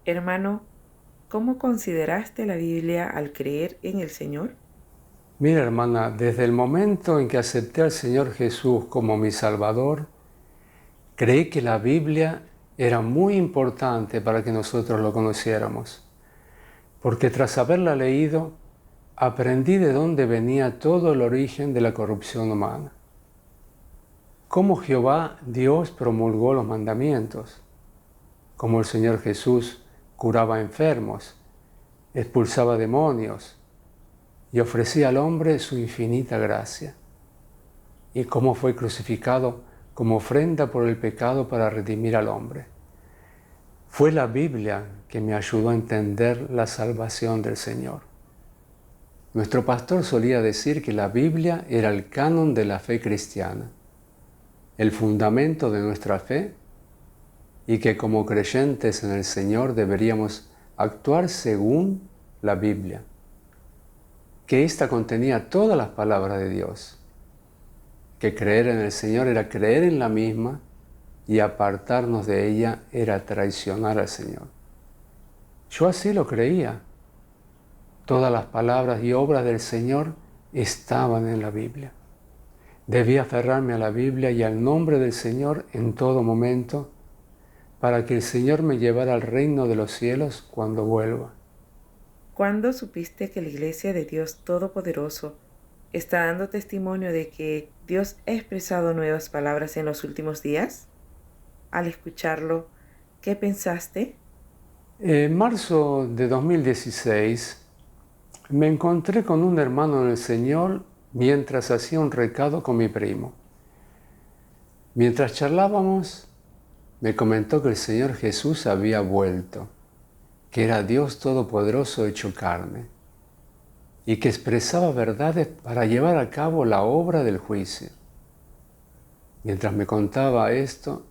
Hermano, ¿cómo consideraste la Biblia al creer en el Señor? Mira, hermana, desde el momento en que acepté al Señor Jesús como mi Salvador, creí que la Biblia era muy importante para que nosotros lo conociéramos, porque tras haberla leído, aprendí de dónde venía todo el origen de la corrupción humana. Cómo Jehová Dios promulgó los mandamientos, cómo el Señor Jesús curaba enfermos, expulsaba demonios y ofrecía al hombre su infinita gracia, y cómo fue crucificado como ofrenda por el pecado para redimir al hombre. Fue la Biblia que me ayudó a entender la salvación del Señor. Nuestro pastor solía decir que la Biblia era el canon de la fe cristiana, el fundamento de nuestra fe, y que como creyentes en el Señor deberíamos actuar según la Biblia, que ésta contenía todas las palabras de Dios, que creer en el Señor era creer en la misma y apartarnos de ella era traicionar al Señor. Yo así lo creía. Todas las palabras y obras del Señor estaban en la Biblia. Debía aferrarme a la Biblia y al nombre del Señor en todo momento para que el Señor me llevara al reino de los cielos cuando vuelva. ¿Cuándo supiste que la Iglesia de Dios Todopoderoso está dando testimonio de que Dios ha expresado nuevas palabras en los últimos días? Al escucharlo, ¿qué pensaste? En marzo de 2016 me encontré con un hermano en el Señor mientras hacía un recado con mi primo. Mientras charlábamos, me comentó que el Señor Jesús había vuelto, que era Dios Todopoderoso hecho carne, y que expresaba verdades para llevar a cabo la obra del juicio. Mientras me contaba esto,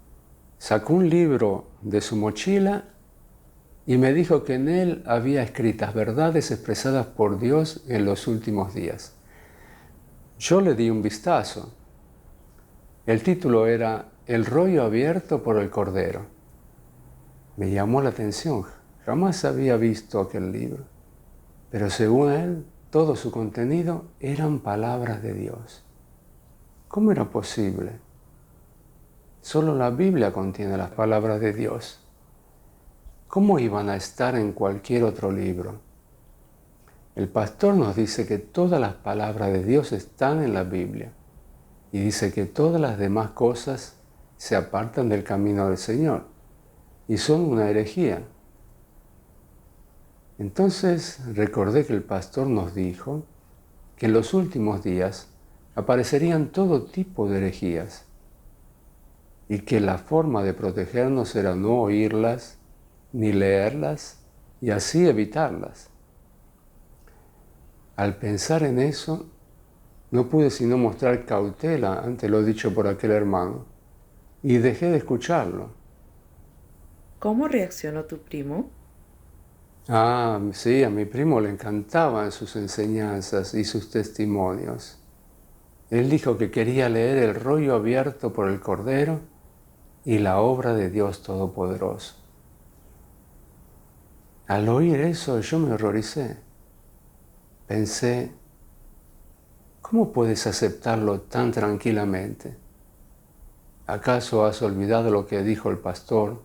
sacó un libro de su mochila y me dijo que en él había escritas verdades expresadas por Dios en los últimos días. Yo le di un vistazo. El título era El rollo abierto por el Cordero. Me llamó la atención. Jamás había visto aquel libro. Pero según él, todo su contenido eran palabras de Dios. ¿Cómo era posible? Solo la Biblia contiene las palabras de Dios. ¿Cómo iban a estar en cualquier otro libro? El pastor nos dice que todas las palabras de Dios están en la Biblia y dice que todas las demás cosas se apartan del camino del Señor y son una herejía. Entonces recordé que el pastor nos dijo que en los últimos días aparecerían todo tipo de herejías y que la forma de protegernos era no oírlas ni leerlas y así evitarlas. Al pensar en eso, no pude sino mostrar cautela ante lo dicho por aquel hermano y dejé de escucharlo. ¿Cómo reaccionó tu primo? Sí, a mi primo le encantaban sus enseñanzas y sus testimonios. Él dijo que quería leer el rollo abierto por el Cordero y la obra de Dios Todopoderoso. Al oír eso yo me horroricé. Pensé, ¿cómo puedes aceptarlo tan tranquilamente? ¿Acaso has olvidado lo que dijo el pastor,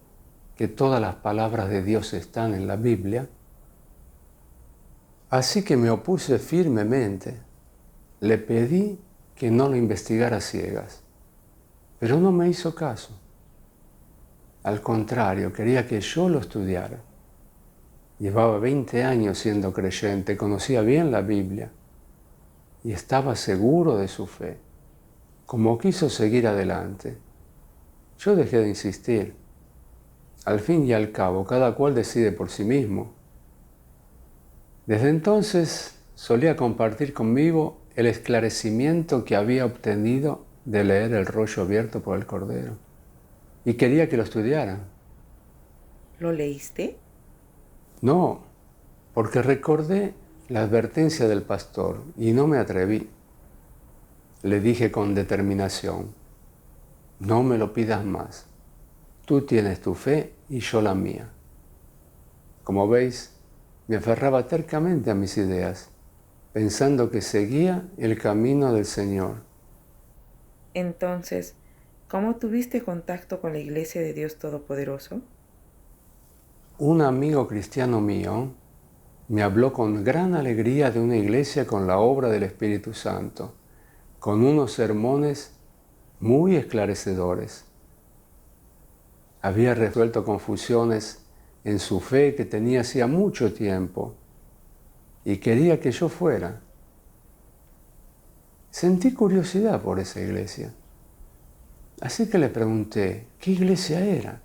que todas las palabras de Dios están en la Biblia? Así que me opuse firmemente. Le pedí que no lo investigara a ciegas, pero no me hizo caso. Al contrario, quería que yo lo estudiara. Llevaba 20 años siendo creyente, conocía bien la Biblia y estaba seguro de su fe. Como quiso seguir adelante, yo dejé de insistir. Al fin y al cabo, cada cual decide por sí mismo. Desde entonces solía compartir conmigo el esclarecimiento que había obtenido de leer el rollo abierto por el Cordero y quería que lo estudiara. ¿Lo leíste? No, porque recordé la advertencia del pastor y no me atreví. Le dije con determinación, no me lo pidas más. Tú tienes tu fe y yo la mía. Como veis, me aferraba tercamente a mis ideas, pensando que seguía el camino del Señor. Entonces, ¿cómo tuviste contacto con la Iglesia de Dios Todopoderoso? Un amigo cristiano mío me habló con gran alegría de una iglesia con la obra del Espíritu Santo, con unos sermones muy esclarecedores. Había resuelto confusiones en su fe que tenía hacía mucho tiempo y quería que yo fuera. Sentí curiosidad por esa iglesia, así que le pregunté qué iglesia era.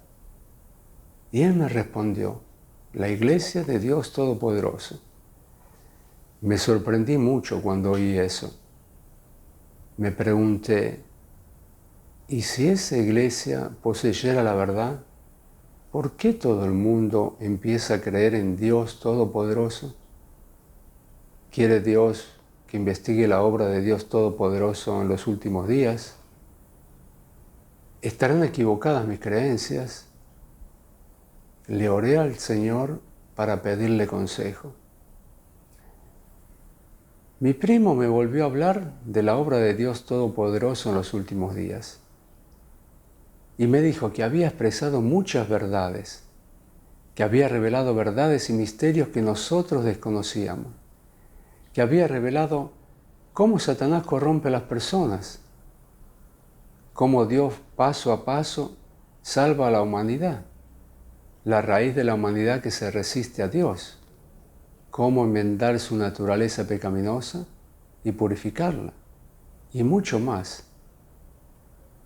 Y él me respondió, la Iglesia de Dios Todopoderoso. Me sorprendí mucho cuando oí eso. Me pregunté, ¿y si esa iglesia poseyera la verdad? ¿Por qué todo el mundo empieza a creer en Dios Todopoderoso? ¿Quiere Dios que investigue la obra de Dios Todopoderoso en los últimos días? ¿Estarán equivocadas mis creencias? Le oré al Señor para pedirle consejo. Mi primo me volvió a hablar de la obra de Dios Todopoderoso en los últimos días y me dijo que había expresado muchas verdades, que había revelado verdades y misterios que nosotros desconocíamos, que había revelado cómo Satanás corrompe a las personas, cómo Dios paso a paso salva a la humanidad, la raíz de la humanidad que se resiste a Dios, cómo enmendar su naturaleza pecaminosa y purificarla, y mucho más.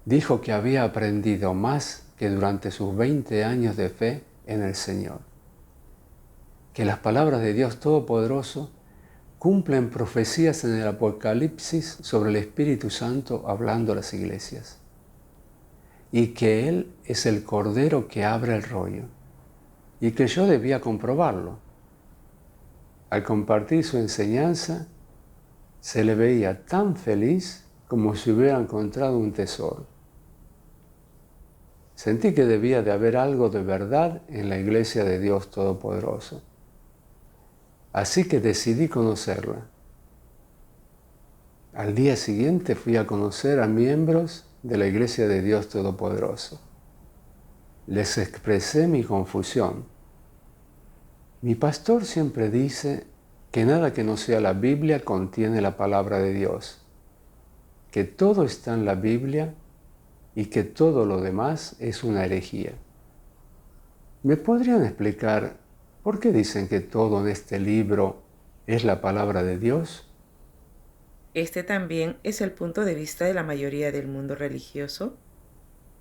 Dijo que había aprendido más que durante sus 20 años de fe en el Señor, que las palabras de Dios Todopoderoso cumplen profecías en el Apocalipsis sobre el Espíritu Santo hablando a las iglesias, y que Él es el Cordero que abre el rollo, y que yo debía comprobarlo. Al compartir su enseñanza, se le veía tan feliz como si hubiera encontrado un tesoro. Sentí que debía de haber algo de verdad en la Iglesia de Dios Todopoderoso. Así que decidí conocerla. Al día siguiente fui a conocer a miembros de la Iglesia de Dios Todopoderoso. Les expresé mi confusión. Mi pastor siempre dice que nada que no sea la Biblia contiene la palabra de Dios, que todo está en la Biblia y que todo lo demás es una herejía. ¿Me podrían explicar por qué dicen que todo en este libro es la palabra de Dios? Este también es el punto de vista de la mayoría del mundo religioso.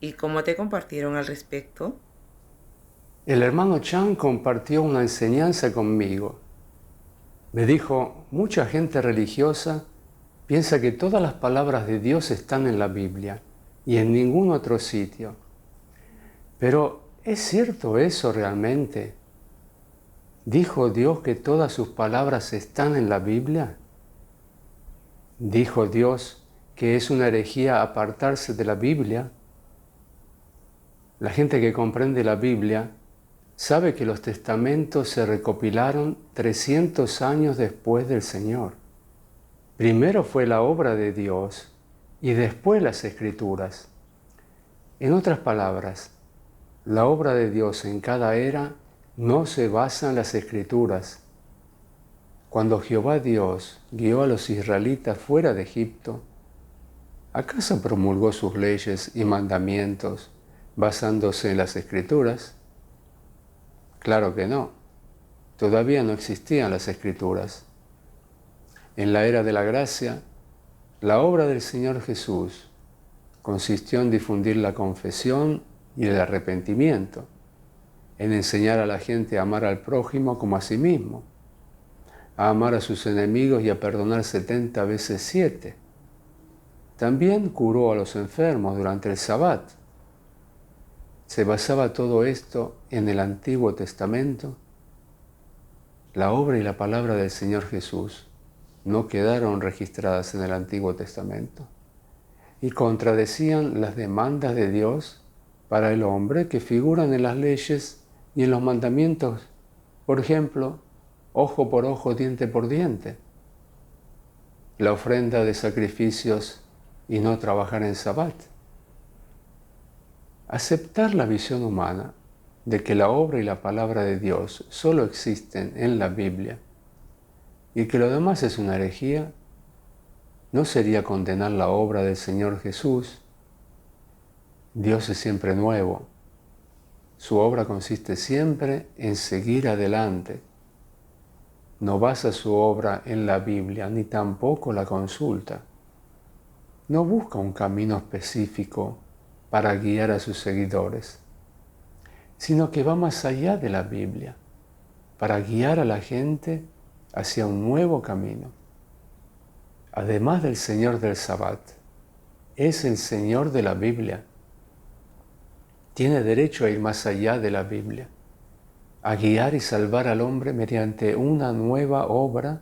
¿Y cómo te compartieron al respecto? El hermano Chan compartió una enseñanza conmigo. Me dijo, mucha gente religiosa piensa que todas las palabras de Dios están en la Biblia y en ningún otro sitio. Pero, ¿es cierto eso realmente? ¿Dijo Dios que todas sus palabras están en la Biblia? ¿Dijo Dios que es una herejía apartarse de la Biblia? La gente que comprende la Biblia sabe que los testamentos se recopilaron 300 años después del Señor. Primero fue la obra de Dios y después las Escrituras. En otras palabras, la obra de Dios en cada era no se basa en las Escrituras. Cuando Jehová Dios guió a los israelitas fuera de Egipto, ¿acaso promulgó sus leyes y mandamientos basándose en las Escrituras? Claro que no. Todavía no existían las Escrituras. En la era de la gracia, la obra del Señor Jesús consistió en difundir la confesión y el arrepentimiento, en enseñar a la gente a amar al prójimo como a sí mismo, a amar a sus enemigos y a perdonar 70 veces 7. También curó a los enfermos durante el Sabbat. ¿Se basaba todo esto en el Antiguo Testamento? La obra y la palabra del Señor Jesús no quedaron registradas en el Antiguo Testamento y contradecían las demandas de Dios para el hombre que figuran en las leyes y en los mandamientos Por ejemplo, ojo por ojo, diente por diente. La ofrenda de sacrificios y no trabajar en Sabbat. Aceptar la visión humana de que la obra y la palabra de Dios solo existen en la Biblia y que lo demás es una herejía, no sería condenar la obra del Señor Jesús. Dios es siempre nuevo. Su obra consiste siempre en seguir adelante. No basa su obra en la Biblia, ni tampoco la consulta. No busca un camino específico para guiar a sus seguidores, sino que va más allá de la Biblia, para guiar a la gente hacia un nuevo camino. Además del Señor del Sabbat, es el Señor de la Biblia. Tiene derecho a ir más allá de la Biblia, a guiar y salvar al hombre mediante una nueva obra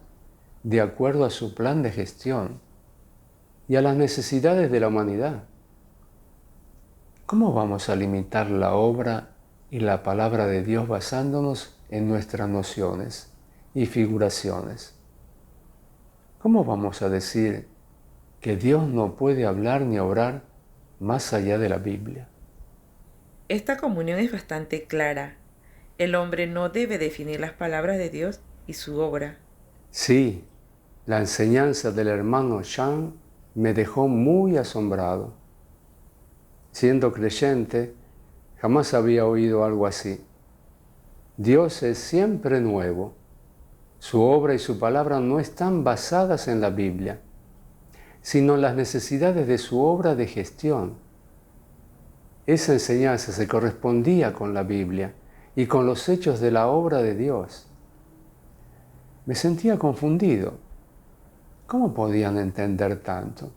de acuerdo a su plan de gestión y a las necesidades de la humanidad. ¿Cómo vamos a limitar la obra y la palabra de Dios basándonos en nuestras nociones y figuraciones? ¿Cómo vamos a decir que Dios no puede hablar ni obrar más allá de la Biblia? Esta comunión es bastante clara. El hombre no debe definir las palabras de Dios y su obra. Sí, la enseñanza del hermano Chan me dejó muy asombrado. Siendo creyente, jamás había oído algo así. Dios es siempre nuevo. Su obra y su palabra no están basadas en la Biblia, sino en las necesidades de su obra de gestión. Esa enseñanza se correspondía con la Biblia y con los hechos de la obra de Dios. Me sentía confundido. ¿Cómo podían entender tanto?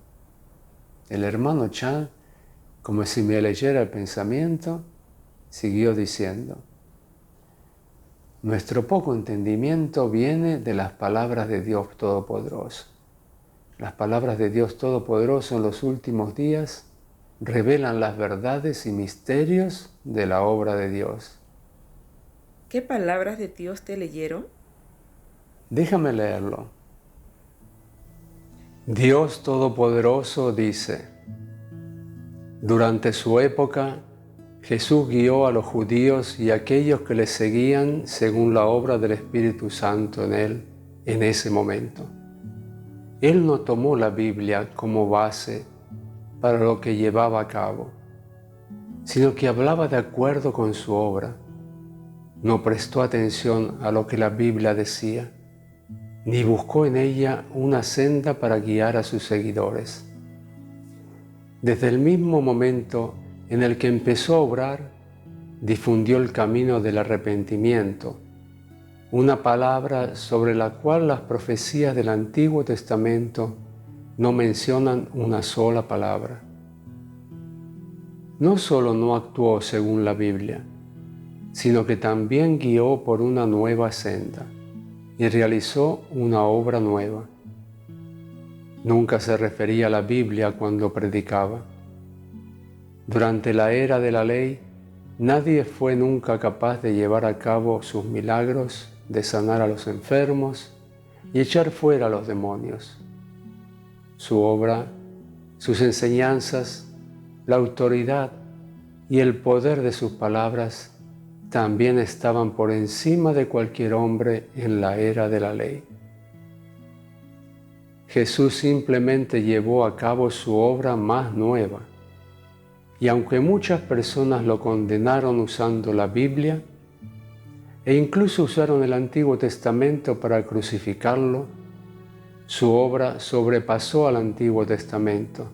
El hermano Chan, como si me leyera el pensamiento, siguió diciendo: nuestro poco entendimiento viene de las palabras de Dios Todopoderoso. Las palabras de Dios Todopoderoso en los últimos días revelan las verdades y misterios de la obra de Dios. ¿Qué palabras de Dios te leyeron? Déjame leerlo. Dios Todopoderoso dice: durante su época, Jesús guió a los judíos y a aquellos que le seguían según la obra del Espíritu Santo en él en ese momento. Él no tomó la Biblia como base para lo que llevaba a cabo, sino que hablaba de acuerdo con su obra. No prestó atención a lo que la Biblia decía, ni buscó en ella una senda para guiar a sus seguidores. Desde el mismo momento en el que empezó a obrar, difundió el camino del arrepentimiento, una palabra sobre la cual las profecías del Antiguo Testamento no mencionan una sola palabra. No solo no actuó según la Biblia, sino que también guió por una nueva senda y realizó una obra nueva. Nunca se refería a la Biblia cuando predicaba. Durante la era de la ley, nadie fue nunca capaz de llevar a cabo sus milagros, de sanar a los enfermos y echar fuera a los demonios. Su obra, sus enseñanzas, la autoridad y el poder de sus palabras también estaban por encima de cualquier hombre en la era de la ley. Jesús simplemente llevó a cabo su obra más nueva, y aunque muchas personas lo condenaron usando la Biblia, e incluso usaron el Antiguo Testamento para crucificarlo, su obra sobrepasó al Antiguo Testamento.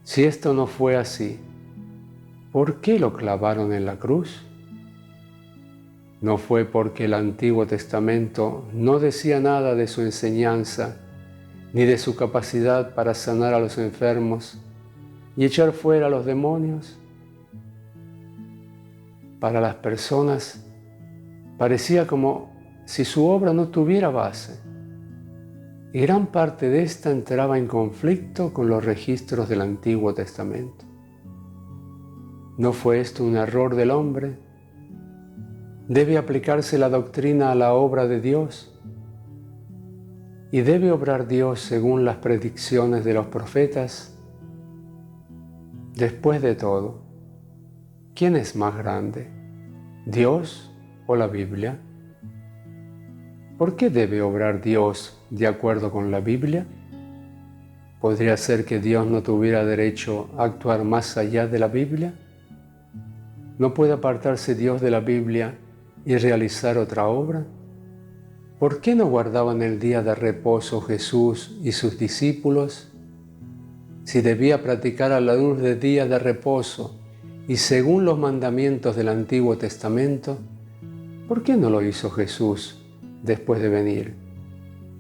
Si esto no fue así, ¿por qué lo clavaron en la cruz? No fue porque el Antiguo Testamento no decía nada de su enseñanza, ni de su capacidad para sanar a los enfermos y echar fuera a los demonios. Para las personas parecía como si su obra no tuviera base, y gran parte de esta entraba en conflicto con los registros del Antiguo Testamento. ¿No fue esto un error del hombre? ¿Debe aplicarse la doctrina a la obra de Dios? ¿Y debe obrar Dios según las predicciones de los profetas? Después de todo, ¿quién es más grande, Dios o la Biblia? ¿Por qué debe obrar Dios de acuerdo con la Biblia? ¿Podría ser que Dios no tuviera derecho a actuar más allá de la Biblia? ¿No puede apartarse Dios de la Biblia y realizar otra obra? ¿Por qué no guardaban el día de reposo Jesús y sus discípulos? Si debía practicar a la luz del día de reposo y según los mandamientos del Antiguo Testamento, ¿por qué no lo hizo Jesús después de venir?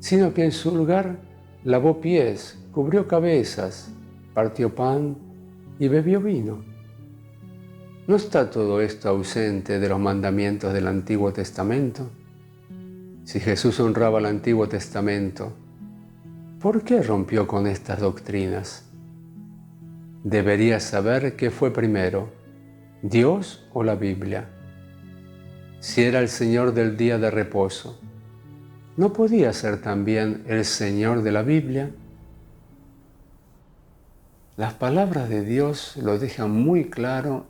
Sino que en su lugar lavó pies, cubrió cabezas, partió pan y bebió vino. ¿No está todo esto ausente de los mandamientos del Antiguo Testamento? Si Jesús honraba el Antiguo Testamento, ¿por qué rompió con estas doctrinas? Debería saber qué fue primero, Dios o la Biblia. Si era el Señor del día de reposo, ¿no podía ser también el Señor de la Biblia? Las palabras de Dios lo dejan muy claro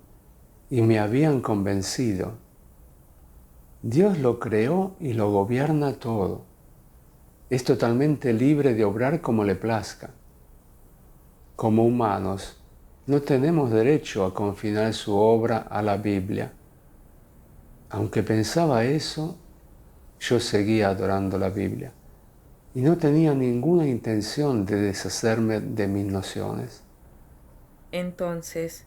y me habían convencido. Dios lo creó y lo gobierna todo. Es totalmente libre de obrar como le plazca. Como humanos, no tenemos derecho a confinar su obra a la Biblia. Aunque pensaba eso, yo seguía adorando la Biblia y no tenía ninguna intención de deshacerme de mis nociones. Entonces,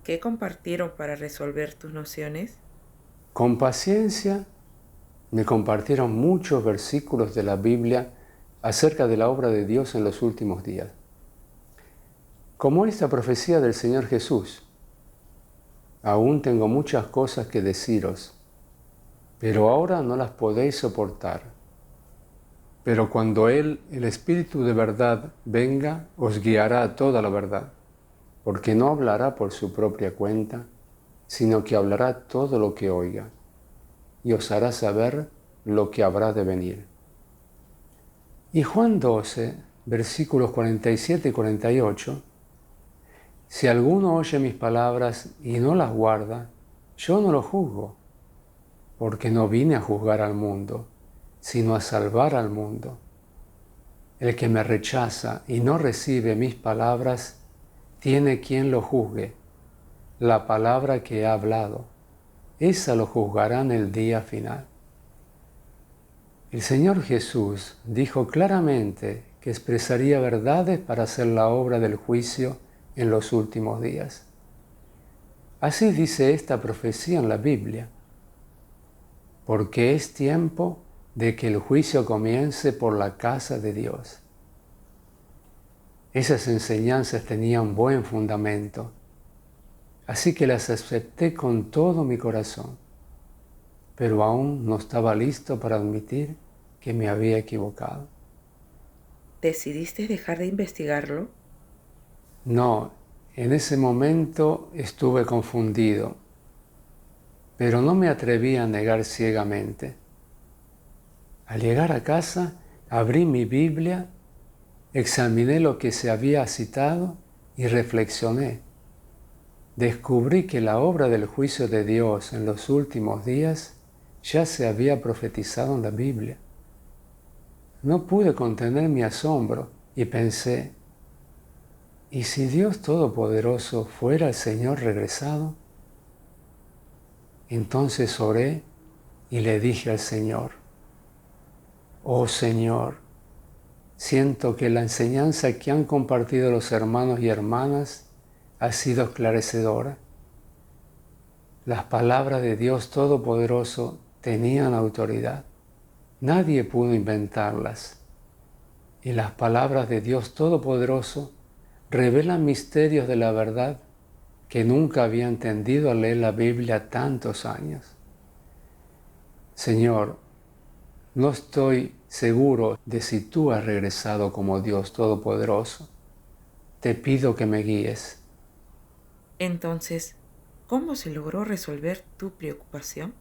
¿qué compartieron para resolver tus nociones? Con paciencia me compartieron muchos versículos de la Biblia acerca de la obra de Dios en los últimos días. Como esta profecía del Señor Jesús, aún tengo muchas cosas que deciros, pero ahora no las podéis soportar. Pero cuando Él, el Espíritu de verdad, venga, os guiará a toda la verdad, porque no hablará por su propia cuenta, sino que hablará todo lo que oiga, y os hará saber lo que habrá de venir. Y Juan 12, versículos 47 y 48, si alguno oye mis palabras y no las guarda, yo no lo juzgo, porque no vine a juzgar al mundo, sino a salvar al mundo. El que me rechaza y no recibe mis palabras, tiene quien lo juzgue. La palabra que he hablado, esa lo juzgará en el día final. El Señor Jesús dijo claramente que expresaría verdades para hacer la obra del juicio en los últimos días. Así dice esta profecía en la Biblia, porque es tiempo de que el juicio comience por la casa de Dios. Esas enseñanzas tenían buen fundamento, así que las acepté con todo mi corazón, pero aún no estaba listo para admitir que me había equivocado. ¿Decidiste dejar de investigarlo? No, en ese momento estuve confundido, pero no me atreví a negar ciegamente. Al llegar a casa, abrí mi Biblia, examiné lo que se había citado y reflexioné. Descubrí que la obra del juicio de Dios en los últimos días ya se había profetizado en la Biblia. No pude contener mi asombro y pensé, ¿y si Dios Todopoderoso fuera el Señor regresado? Entonces oré y le dije al Señor, oh Señor, siento que la enseñanza que han compartido los hermanos y hermanas ha sido esclarecedora. Las palabras de Dios Todopoderoso tenían autoridad. Nadie pudo inventarlas. Y las palabras de Dios Todopoderoso revelan misterios de la verdad que nunca había entendido al leer la Biblia tantos años. Señor, no estoy seguro de si tú has regresado como Dios Todopoderoso. Te pido que me guíes. Entonces, ¿cómo se logró resolver tu preocupación?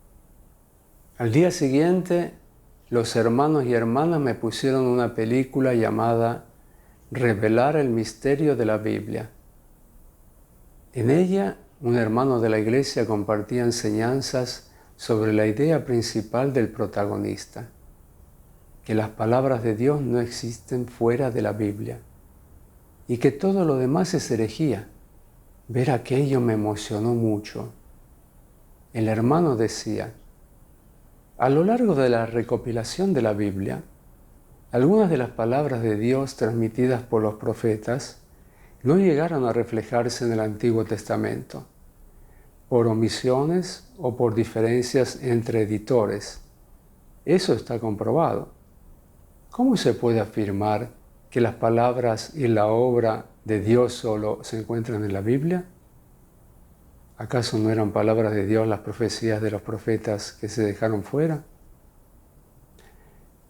Al día siguiente, los hermanos y hermanas me pusieron una película llamada Revelar el misterio de la Biblia. En ella, un hermano de la iglesia compartía enseñanzas sobre la idea principal del protagonista, que las palabras de Dios no existen fuera de la Biblia y que todo lo demás es herejía. Ver aquello me emocionó mucho. El hermano decía: a lo largo de la recopilación de la Biblia, algunas de las palabras de Dios transmitidas por los profetas no llegaron a reflejarse en el Antiguo Testamento, por omisiones o por diferencias entre editores. Eso está comprobado. ¿Cómo se puede afirmar que las palabras y la obra de Dios solo se encuentran en la Biblia? ¿Acaso no eran palabras de Dios las profecías de los profetas que se dejaron fuera?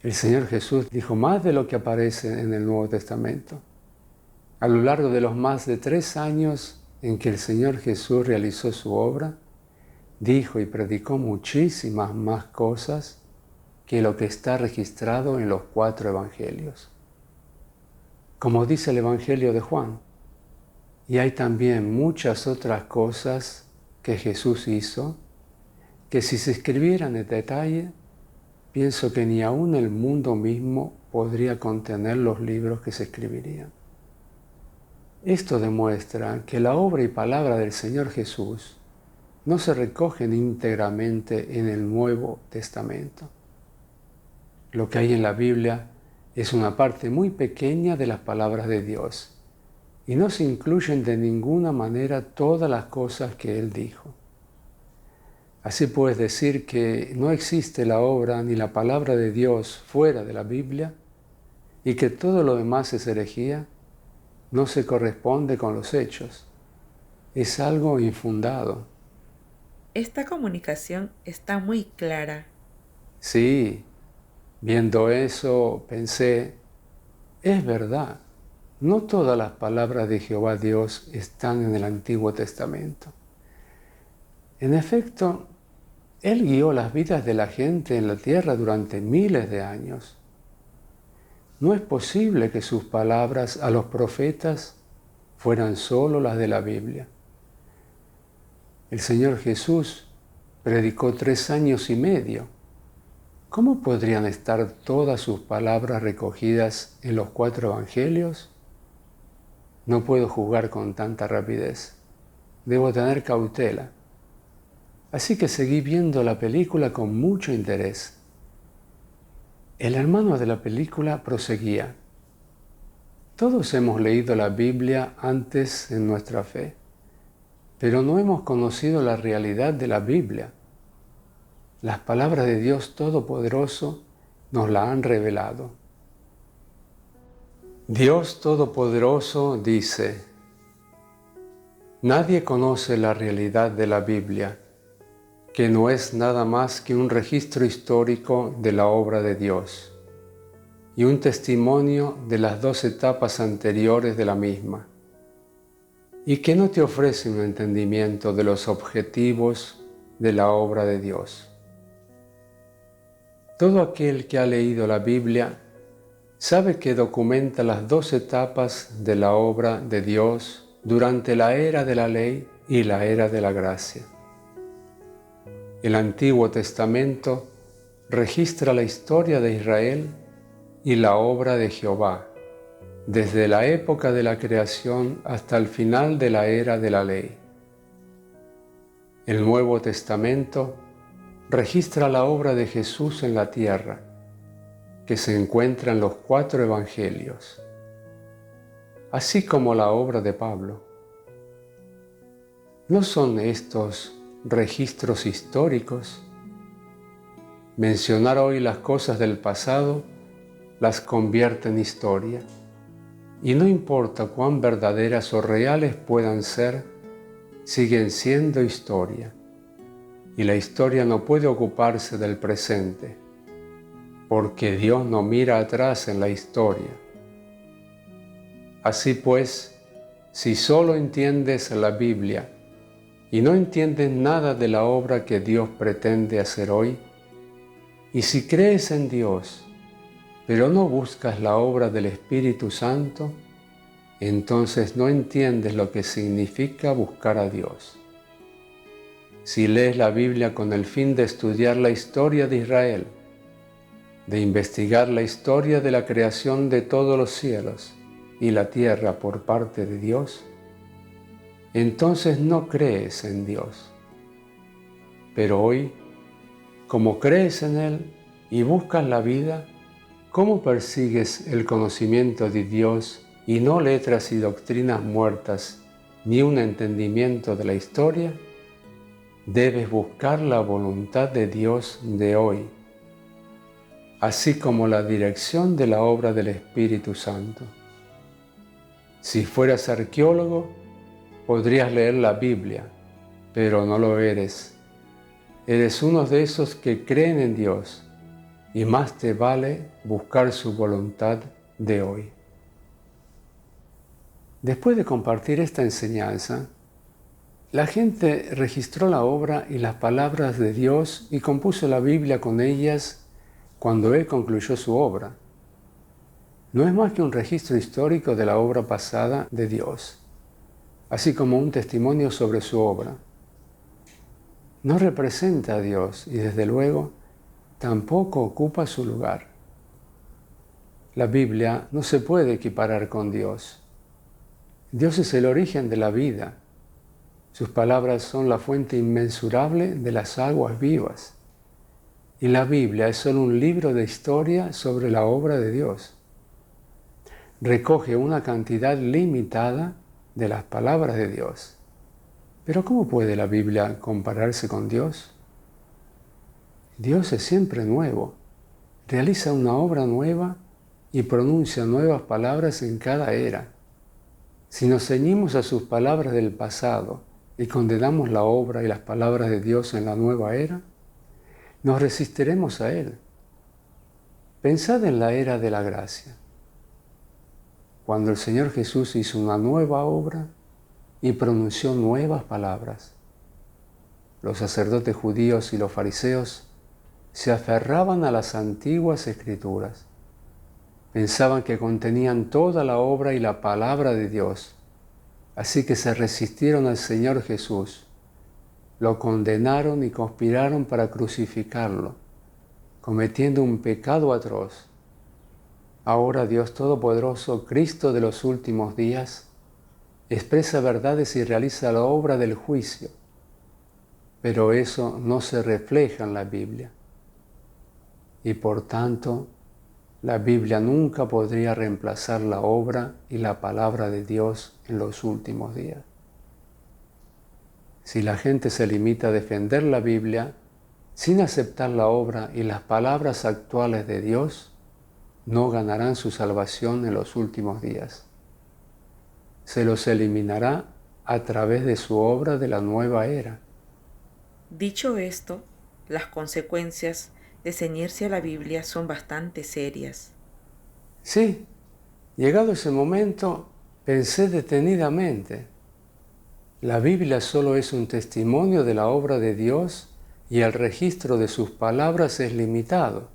El Señor Jesús dijo más de lo que aparece en el Nuevo Testamento. A lo largo de los más de 3 años en que el Señor Jesús realizó su obra, dijo y predicó muchísimas más cosas que lo que está registrado en los 4 evangelios. Como dice el Evangelio de Juan, y hay también muchas otras cosas que Jesús hizo, que si se escribieran en detalle, pienso que ni aún el mundo mismo podría contener los libros que se escribirían. Esto demuestra que la obra y palabra del Señor Jesús no se recogen íntegramente en el Nuevo Testamento. Lo que hay en la Biblia es una parte muy pequeña de las palabras de Dios, y no se incluyen de ninguna manera todas las cosas que Él dijo. Así puedes decir que no existe la obra ni la palabra de Dios fuera de la Biblia y que todo lo demás es herejía, no se corresponde con los hechos. Es algo infundado. Esta comunicación está muy clara. Sí, viendo eso pensé, es verdad. No todas las palabras de Jehová Dios están en el Antiguo Testamento. En efecto, Él guió las vidas de la gente en la tierra durante miles de años. No es posible que sus palabras a los profetas fueran solo las de la Biblia. El Señor Jesús predicó 3 años y medio. ¿Cómo podrían estar todas sus palabras recogidas en los 4 evangelios? No puedo juzgar con tanta rapidez. Debo tener cautela. Así que seguí viendo la película con mucho interés. El hermano de la película proseguía: todos hemos leído la Biblia antes en nuestra fe, pero no hemos conocido la realidad de la Biblia. Las palabras de Dios Todopoderoso nos la han revelado. Dios Todopoderoso dice: nadie conoce la realidad de la Biblia, que no es nada más que un registro histórico de la obra de Dios y un testimonio de las 2 etapas anteriores de la misma, y que no te ofrece un entendimiento de los objetivos de la obra de Dios. Todo aquel que ha leído la Biblia sabe que documenta las 2 etapas de la obra de Dios durante la era de la ley y la era de la gracia. El Antiguo Testamento registra la historia de Israel y la obra de Jehová, desde la época de la creación hasta el final de la era de la ley. El Nuevo Testamento registra la obra de Jesús en la tierra, que se encuentra en los 4 evangelios, así como la obra de Pablo. ¿No son estos registros históricos? Mencionar hoy las cosas del pasado las convierte en historia, y no importa cuán verdaderas o reales puedan ser, siguen siendo historia, y la historia no puede ocuparse del presente, porque Dios no mira atrás en la historia. Así pues, si solo entiendes la Biblia y no entiendes nada de la obra que Dios pretende hacer hoy, Y si crees en Dios, pero no buscas la obra del Espíritu Santo, entonces no entiendes lo que significa buscar a Dios. Si lees la Biblia con el fin de estudiar la historia de Israel, de investigar la historia de la creación de todos los cielos y la tierra por parte de Dios, entonces no crees en Dios. Pero hoy, como crees en Él y buscas la vida, ¿cómo persigues el conocimiento de Dios y no letras y doctrinas muertas, ni un entendimiento de la historia? Debes buscar la voluntad de Dios de hoy, así como la dirección de la obra del Espíritu Santo. Si fueras arqueólogo, podrías leer la Biblia, pero no lo eres. Eres uno de esos que creen en Dios, y más te vale buscar su voluntad de hoy. Después de compartir esta enseñanza, la gente registró la obra y las palabras de Dios y compuso la Biblia con ellas cuando Él concluyó su obra. No es más que un registro histórico de la obra pasada de Dios, así como un testimonio sobre su obra. No representa a Dios y desde luego tampoco ocupa su lugar. La Biblia no se puede equiparar con Dios. Dios es el origen de la vida. Sus palabras son la fuente inmensurable de las aguas vivas. Y la Biblia es solo un libro de historia sobre la obra de Dios. Recoge una cantidad limitada de las palabras de Dios. Pero ¿cómo puede la Biblia compararse con Dios? Dios es siempre nuevo, realiza una obra nueva y pronuncia nuevas palabras en cada era. Si nos ceñimos a sus palabras del pasado y condenamos la obra y las palabras de Dios en la nueva era, nos resistiremos a Él. Pensad en la era de la gracia, cuando el Señor Jesús hizo una nueva obra y pronunció nuevas palabras. Los sacerdotes judíos y los fariseos se aferraban a las antiguas escrituras. Pensaban que contenían toda la obra y la palabra de Dios, así que se resistieron al Señor Jesús, lo condenaron y conspiraron para crucificarlo, cometiendo un pecado atroz. Ahora Dios Todopoderoso, Cristo de los últimos días, expresa verdades y realiza la obra del juicio, pero eso no se refleja en la Biblia. Y por tanto, la Biblia nunca podría reemplazar la obra y la palabra de Dios en los últimos días. Si la gente se limita a defender la Biblia sin aceptar la obra y las palabras actuales de Dios, no ganarán su salvación en los últimos días. Se los eliminará a través de su obra de la nueva era. Dicho esto, las consecuencias de ceñirse a la Biblia son bastante serias. Sí, llegado ese momento, pensé detenidamente. La Biblia solo es un testimonio de la obra de Dios y el registro de sus palabras es limitado.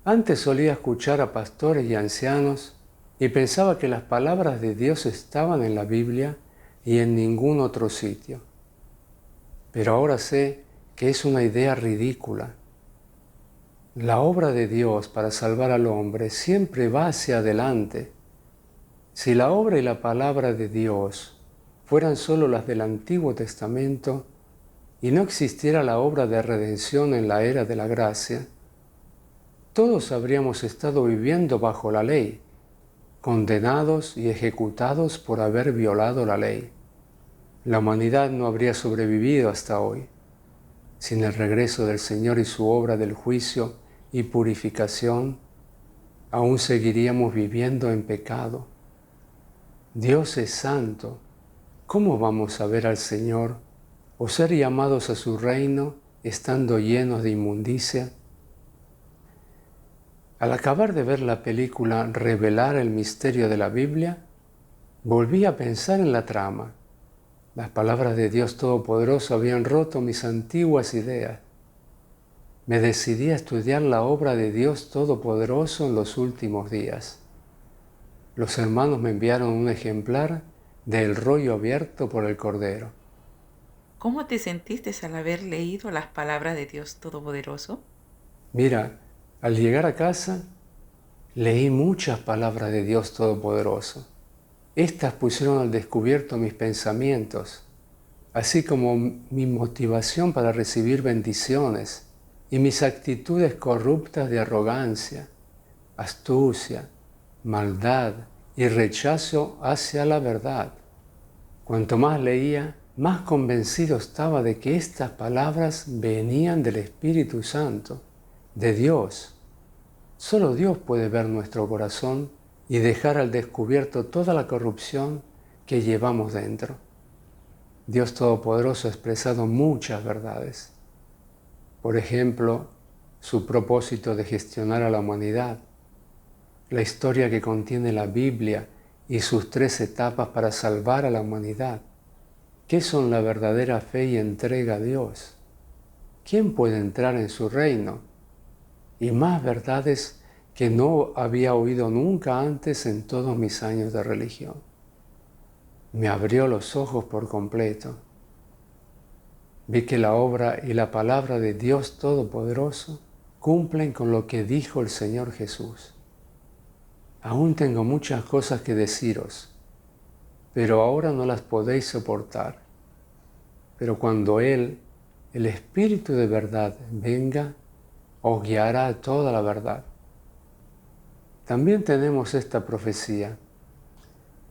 Antes solía escuchar a pastores y ancianos y pensaba que las palabras de Dios estaban en la Biblia y en ningún otro sitio. Pero ahora sé que es una idea ridícula. La obra de Dios para salvar al hombre siempre va hacia adelante. Si la obra y la palabra de Dios fueran solo las del Antiguo Testamento y no existiera la obra de redención en la era de la gracia, todos habríamos estado viviendo bajo la ley, condenados y ejecutados por haber violado la ley. La humanidad no habría sobrevivido hasta hoy. Sin el regreso del Señor y su obra del juicio y purificación, aún seguiríamos viviendo en pecado. Dios es santo. ¿Cómo vamos a ver al Señor o ser llamados a su reino estando llenos de inmundicia? Al acabar de ver la película Revelar el misterio de la Biblia, volví a pensar en la trama. Las palabras de Dios Todopoderoso habían roto mis antiguas ideas. me decidí a estudiar la obra de Dios Todopoderoso en los últimos días. Los hermanos me enviaron un ejemplar del rollo abierto por el Cordero. ¿Cómo te sentiste al haber leído las palabras de Dios Todopoderoso? Mira, al llegar a casa, leí muchas palabras de Dios Todopoderoso. Estas pusieron al descubierto mis pensamientos, así como mi motivación para recibir bendiciones y mis actitudes corruptas de arrogancia, astucia, maldad y rechazo hacia la verdad. Cuanto más leía, más convencido estaba de que estas palabras venían del Espíritu Santo, de Dios. Solo Dios puede ver nuestro corazón y dejar al descubierto toda la corrupción que llevamos dentro. Dios Todopoderoso ha expresado muchas verdades. Por ejemplo, su propósito de gestionar a la humanidad, la historia que contiene la Biblia y sus 3 etapas para salvar a la humanidad. ¿Qué son la verdadera fe y entrega a Dios? ¿Quién puede entrar en su reino? Y más verdades que no había oído nunca antes en todos mis años de religión. Me abrió los ojos por completo. Vi que la obra y la palabra de Dios Todopoderoso cumplen con lo que dijo el Señor Jesús. Aún tengo muchas cosas que deciros, pero ahora no las podéis soportar. Pero cuando Él, el Espíritu de verdad, venga, os guiará a toda la verdad. También tenemos esta profecía.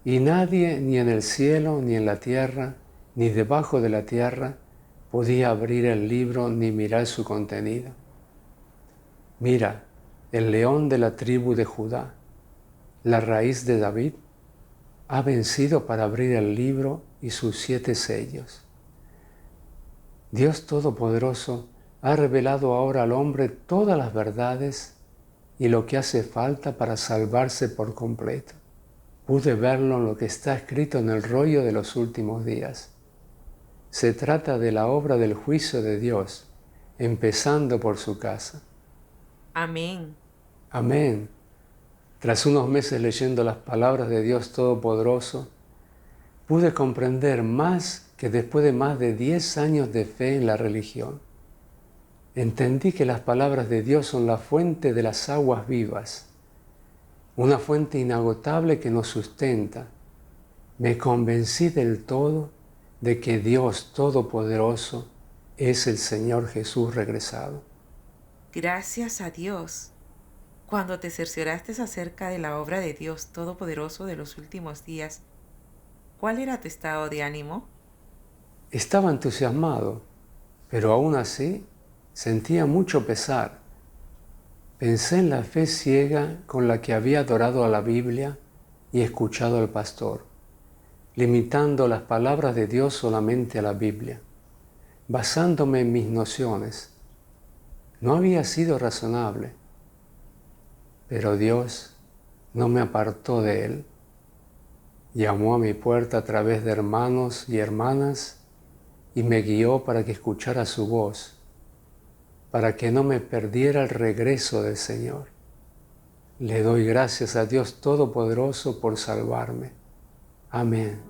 Y nadie, ni en el cielo, ni en la tierra, ni debajo de la tierra, podía abrir el libro ni mirar su contenido. Mira, el león de la tribu de Judá, la raíz de David, ha vencido para abrir el libro y sus 7 sellos. Dios Todopoderoso ha revelado ahora al hombre todas las verdades y lo que hace falta para salvarse por completo. Pude verlo en lo que está escrito en el rollo de los últimos días. Se trata de la obra del juicio de Dios, empezando por su casa. Amén. Amén. Tras unos meses leyendo las palabras de Dios Todopoderoso, pude comprender más que después de más de 10 años de fe en la religión. Entendí que las palabras de Dios son la fuente de las aguas vivas, una fuente inagotable que nos sustenta. Me convencí del todo de que Dios Todopoderoso es el Señor Jesús regresado. Gracias a Dios. Cuando te cercioraste acerca de la obra de Dios Todopoderoso de los últimos días, ¿cuál era tu estado de ánimo? Estaba entusiasmado, pero aún así sentía mucho pesar. Pensé en la fe ciega con la que había adorado a la Biblia y escuchado al pastor, limitando las palabras de Dios solamente a la Biblia, basándome en mis nociones. No había sido razonable, pero Dios no me apartó de Él. Llamó a mi puerta a través de hermanos y hermanas y me guió para que escuchara su voz, para que no me perdiera el regreso del Señor. Le doy gracias a Dios Todopoderoso por salvarme. Amén.